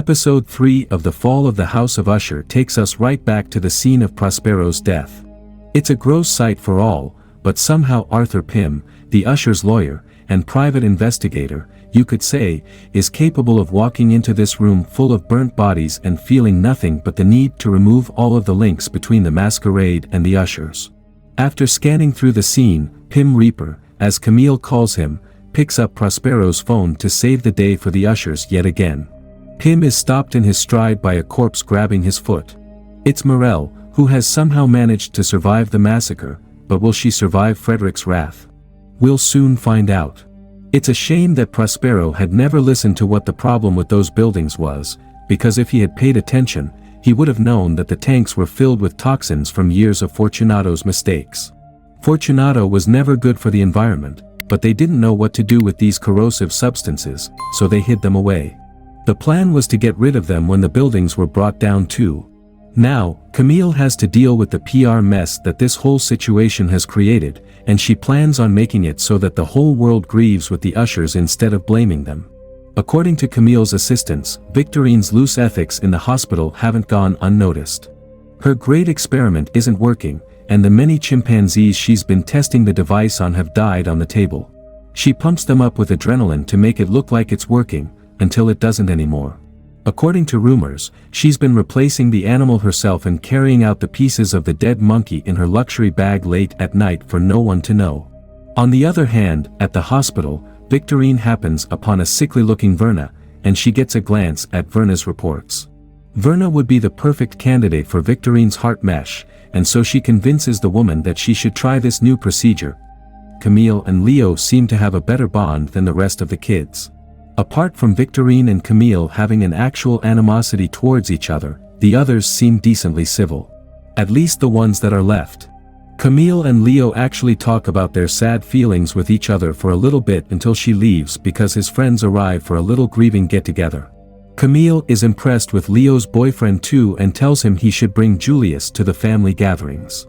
Episode 3 of The Fall of the House of Usher takes us right back to the scene of Prospero's death. It's a gross sight for all, but somehow Arthur Pym, the Usher's lawyer, and private investigator, you could say, is capable of walking into this room full of burnt bodies and feeling nothing but the need to remove all of the links between the masquerade and the Ushers. After scanning through the scene, Pym Reaper, as Camille calls him, picks up Prospero's phone to save the day for the Ushers yet again. Pym is stopped in his stride by a corpse grabbing his foot. It's Morel, who has somehow managed to survive the massacre, but will she survive Frederick's wrath? We'll soon find out. It's a shame that Prospero had never listened to what the problem with those buildings was, because if he had paid attention, he would have known that the tanks were filled with toxins from years of Fortunato's mistakes. Fortunato was never good for the environment, but they didn't know what to do with these corrosive substances, so they hid them away. The plan was to get rid of them when the buildings were brought down too. Now, Camille has to deal with the PR mess that this whole situation has created, and she plans on making it so that the whole world grieves with the Ushers instead of blaming them. According to Camille's assistants, Victorine's loose ethics in the hospital haven't gone unnoticed. Her great experiment isn't working, and the many chimpanzees she's been testing the device on have died on the table. She pumps them up with adrenaline to make it look like it's working, until it doesn't anymore. According to rumors, she's been replacing the animal herself and carrying out the pieces of the dead monkey in her luxury bag late at night for no one to know. On the other hand, at the hospital, Victorine happens upon a sickly-looking Verna, and she gets a glance at Verna's reports. Verna would be the perfect candidate for Victorine's heart mesh, and so she convinces the woman that she should try this new procedure. Camille and Leo seem to have a better bond than the rest of the kids. Apart from Victorine and Camille having an actual animosity towards each other, the others seem decently civil. At least the ones that are left. Camille and Leo actually talk about their sad feelings with each other for a little bit until she leaves because his friends arrive for a little grieving get-together. Camille is impressed with Leo's boyfriend too and tells him he should bring Julius to the family gatherings.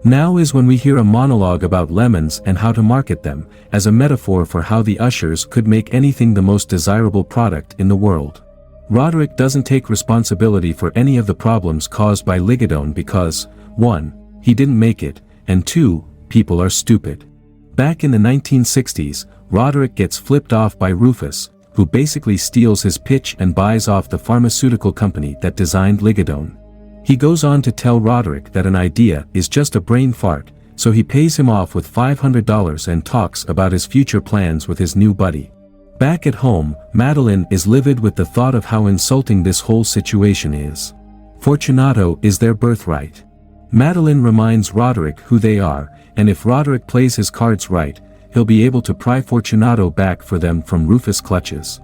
Now is when we hear a monologue about lemons and how to market them, as a metaphor for how the Ushers could make anything the most desirable product in the world. Roderick doesn't take responsibility for any of the problems caused by Ligadone because, 1, he didn't make it, and 2, people are stupid. Back in the 1960s, Roderick gets flipped off by Rufus, who basically steals his pitch and buys off the pharmaceutical company that designed Ligadone. He goes on to tell Roderick that an idea is just a brain fart, so he pays him off with $500 and talks about his future plans with his new buddy. Back at home, Madeline is livid with the thought of how insulting this whole situation is. Fortunato is their birthright. Madeline reminds Roderick who they are, and if Roderick plays his cards right, he'll be able to pry Fortunato back for them from Rufus' clutches.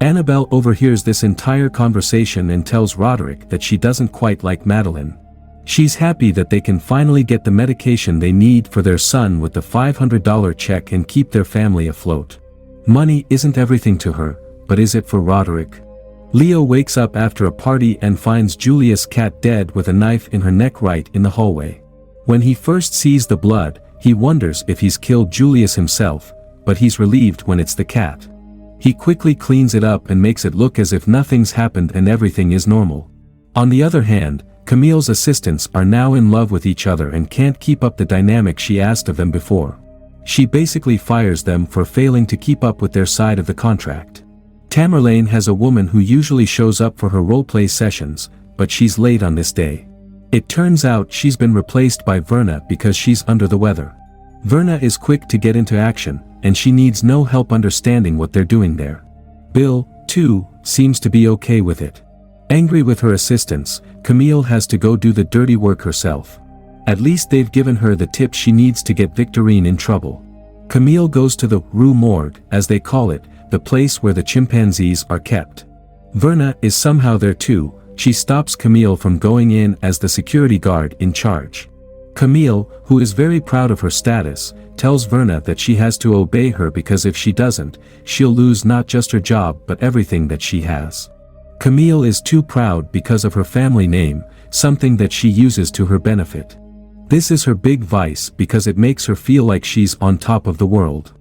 Annabelle overhears this entire conversation and tells Roderick that she doesn't quite like Madeline. She's happy that they can finally get the medication they need for their son with the $500 check and keep their family afloat. Money isn't everything to her, but is it for Roderick? Leo wakes up after a party and finds Julius' cat dead with a knife in her neck right in the hallway. When he first sees the blood, he wonders if he's killed Julius himself, but he's relieved when it's the cat. He quickly cleans it up and makes it look as if nothing's happened and everything is normal. On the other hand, Camille's assistants are now in love with each other and can't keep up the dynamic she asked of them before. She basically fires them for failing to keep up with their side of the contract. Tamerlane has a woman who usually shows up for her roleplay sessions, but she's late on this day. It turns out she's been replaced by Verna because she's under the weather. Verna is quick to get into action, and she needs no help understanding what they're doing there. Bill, too, seems to be okay with it. Angry with her assistants, Camille has to go do the dirty work herself. At least they've given her the tip she needs to get Victorine in trouble. Camille goes to the Rue Morgue, as they call it, the place where the chimpanzees are kept. Verna is somehow there too. She stops Camille from going in as the security guard in charge. Camille, who is very proud of her status, tells Verna that she has to obey her because if she doesn't, she'll lose not just her job but everything that she has. Camille is too proud because of her family name, something that she uses to her benefit. This is her big vice because it makes her feel like she's on top of the world.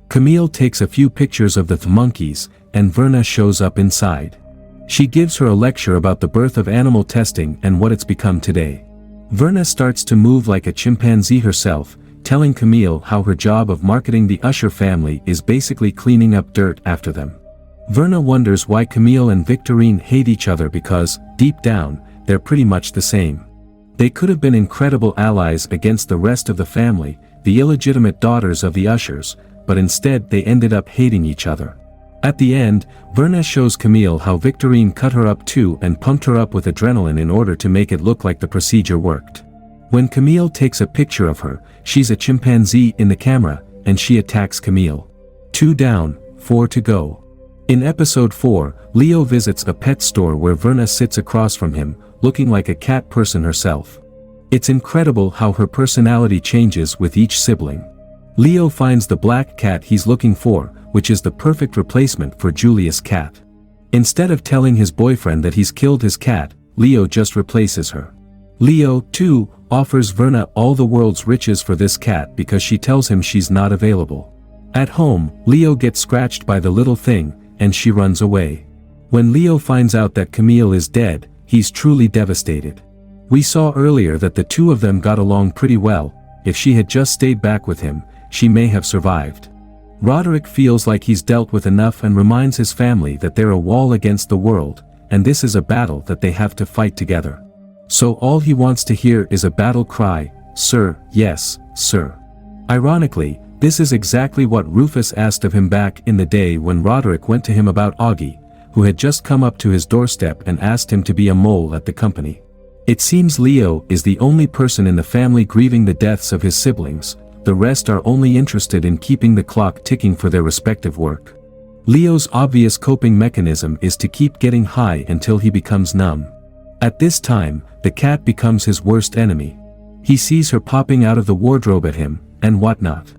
Camille takes a few pictures of the monkeys, and Verna shows up inside. She gives her a lecture about the birth of animal testing and what it's become today. Verna starts to move like a chimpanzee herself, telling Camille how her job of marketing the Usher family is basically cleaning up dirt after them. Verna wonders why Camille and Victorine hate each other because, deep down, they're pretty much the same. They could have been incredible allies against the rest of the family, the illegitimate daughters of the Ushers, but instead they ended up hating each other. At the end, Verna shows Camille how Victorine cut her up too and pumped her up with adrenaline in order to make it look like the procedure worked. When Camille takes a picture of her, she's a chimpanzee in the camera, and she attacks Camille. 2 down, 4 to go. In episode 4, Leo visits a pet store where Verna sits across from him, looking like a cat person herself. It's incredible how her personality changes with each sibling. Leo finds the black cat he's looking for, which is the perfect replacement for Julia's cat. Instead of telling his boyfriend that he's killed his cat, Leo just replaces her. Leo, too, offers Verna all the world's riches for this cat because she tells him she's not available. At home, Leo gets scratched by the little thing, and she runs away. When Leo finds out that Camille is dead, he's truly devastated. We saw earlier that the two of them got along pretty well. If she had just stayed back with him, she may have survived. Roderick feels like he's dealt with enough and reminds his family that they're a wall against the world, and this is a battle that they have to fight together. So all he wants to hear is a battle cry, "Sir, yes, sir." Ironically, this is exactly what Rufus asked of him back in the day when Roderick went to him about Augie, who had just come up to his doorstep and asked him to be a mole at the company. It seems Leo is the only person in the family grieving the deaths of his siblings. The rest are only interested in keeping the clock ticking for their respective work. Leo's obvious coping mechanism is to keep getting high until he becomes numb. At this time, the cat becomes his worst enemy. He sees her popping out of the wardrobe at him, and whatnot.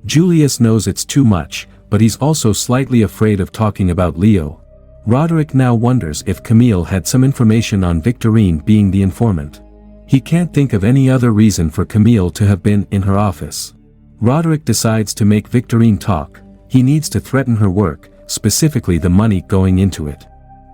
Julius knows it's too much, but he's also slightly afraid of talking about Leo. Roderick now wonders if Camille had some information on Victorine being the informant. He can't think of any other reason for Camille to have been in her office. Roderick decides to make Victorine talk. He needs to threaten her work, specifically the money going into it.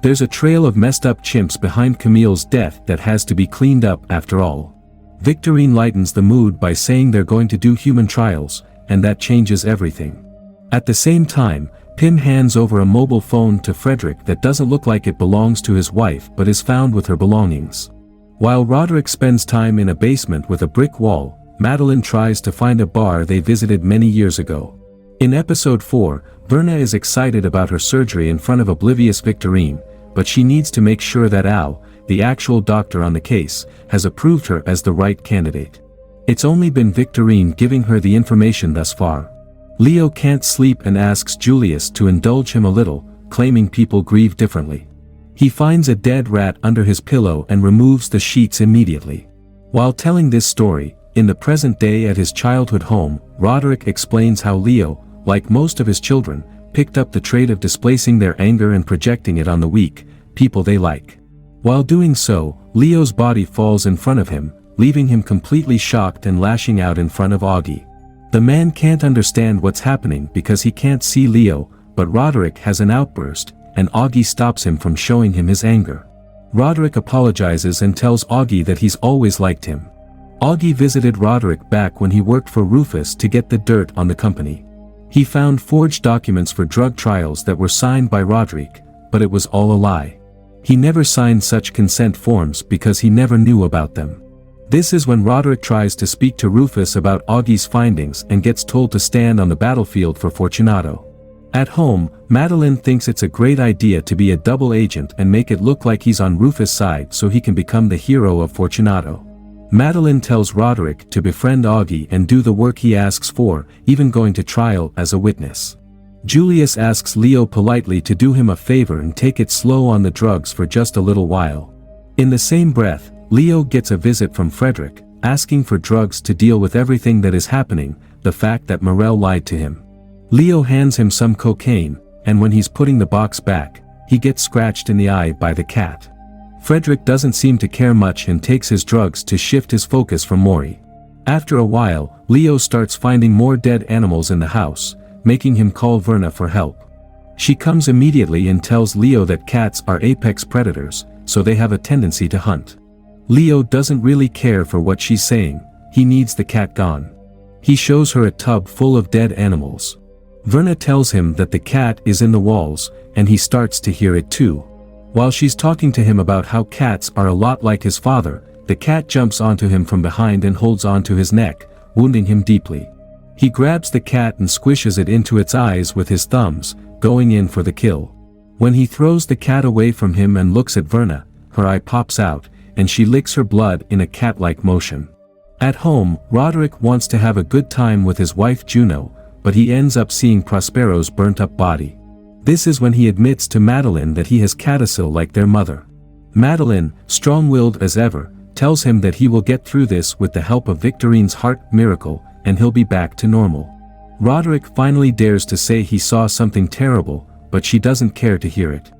There's a trail of messed up chimps behind Camille's death that has to be cleaned up after all. Victorine lightens the mood by saying they're going to do human trials, and that changes everything. At the same time, Pim hands over a mobile phone to Frederick that doesn't look like it belongs to his wife but is found with her belongings. While Roderick spends time in a basement with a brick wall, Madeline tries to find a bar they visited many years ago. In episode 4, Verna is excited about her surgery in front of oblivious Victorine, but she needs to make sure that Al, the actual doctor on the case, has approved her as the right candidate. It's only been Victorine giving her the information thus far. Leo can't sleep and asks Julius to indulge him a little, claiming people grieve differently. He finds a dead rat under his pillow and removes the sheets immediately. While telling this story, in the present day at his childhood home, Roderick explains how Leo, like most of his children, picked up the trait of displacing their anger and projecting it on the weak, people they like. While doing so, Leo's body falls in front of him, leaving him completely shocked and lashing out in front of Augie. The man can't understand what's happening because he can't see Leo, but Roderick has an outburst, and Augie stops him from showing him his anger. Roderick apologizes and tells Augie that he's always liked him. Augie visited Roderick back when he worked for Rufus to get the dirt on the company. He found forged documents for drug trials that were signed by Roderick, but it was all a lie. He never signed such consent forms because he never knew about them. This is when Roderick tries to speak to Rufus about Augie's findings and gets told to stand on the battlefield for Fortunato. At home, Madeline thinks it's a great idea to be a double agent and make it look like he's on Rufus' side so he can become the hero of Fortunato. Madeline tells Roderick to befriend Augie and do the work he asks for, even going to trial as a witness. Julius asks Leo politely to do him a favor and take it slow on the drugs for just a little while. In the same breath, Leo gets a visit from Frederick, asking for drugs to deal with everything that is happening, the fact that Morel lied to him. Leo hands him some cocaine, and when he's putting the box back, he gets scratched in the eye by the cat. Frederick doesn't seem to care much and takes his drugs to shift his focus from Maury. After a while, Leo starts finding more dead animals in the house, making him call Verna for help. She comes immediately and tells Leo that cats are apex predators, so they have a tendency to hunt. Leo doesn't really care for what she's saying, he needs the cat gone. He shows her a tub full of dead animals. Verna tells him that the cat is in the walls, and he starts to hear it too. While she's talking to him about how cats are a lot like his father, the cat jumps onto him from behind and holds onto his neck, wounding him deeply. He grabs the cat and squishes it into its eyes with his thumbs, going in for the kill. When he throws the cat away from him and looks at Verna, her eye pops out, and she licks her blood in a cat-like motion. At home, Roderick wants to have a good time with his wife Juno, but he ends up seeing Prospero's burnt-up body. This is when he admits to Madeline that he has codicil like their mother. Madeline, strong-willed as ever, tells him that he will get through this with the help of Victorine's heart miracle, and he'll be back to normal. Roderick finally dares to say he saw something terrible, but she doesn't care to hear it.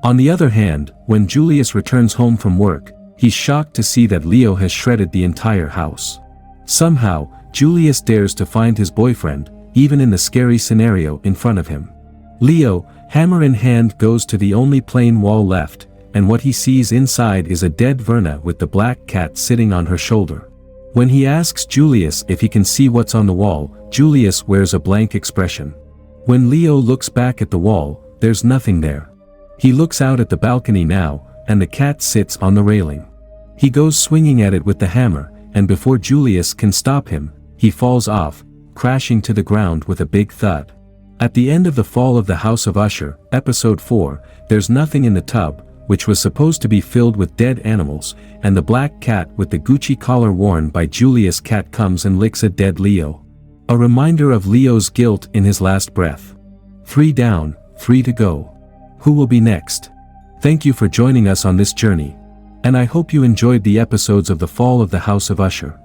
On the other hand, when Julius returns home from work, he's shocked to see that Leo has shredded the entire house. Somehow, Julius dares to find his boyfriend, even in the scary scenario in front of him. Leo, hammer in hand, goes to the only plain wall left, and what he sees inside is a dead Verna with the black cat sitting on her shoulder. When he asks Julius if he can see what's on the wall, Julius wears a blank expression. When Leo looks back at the wall, there's nothing there. He looks out at the balcony now, and the cat sits on the railing. He goes swinging at it with the hammer, and before Julius can stop him, he falls off, crashing to the ground with a big thud. At the end of The Fall of the House of Usher, Episode 4, there's nothing in the tub, which was supposed to be filled with dead animals, and the black cat with the Gucci collar worn by Julius cat comes and licks a dead Leo. A reminder of Leo's guilt in his last breath. 3 down, 3 to go. Who will be next? Thank you for joining us on this journey. And I hope you enjoyed the episodes of The Fall of the House of Usher.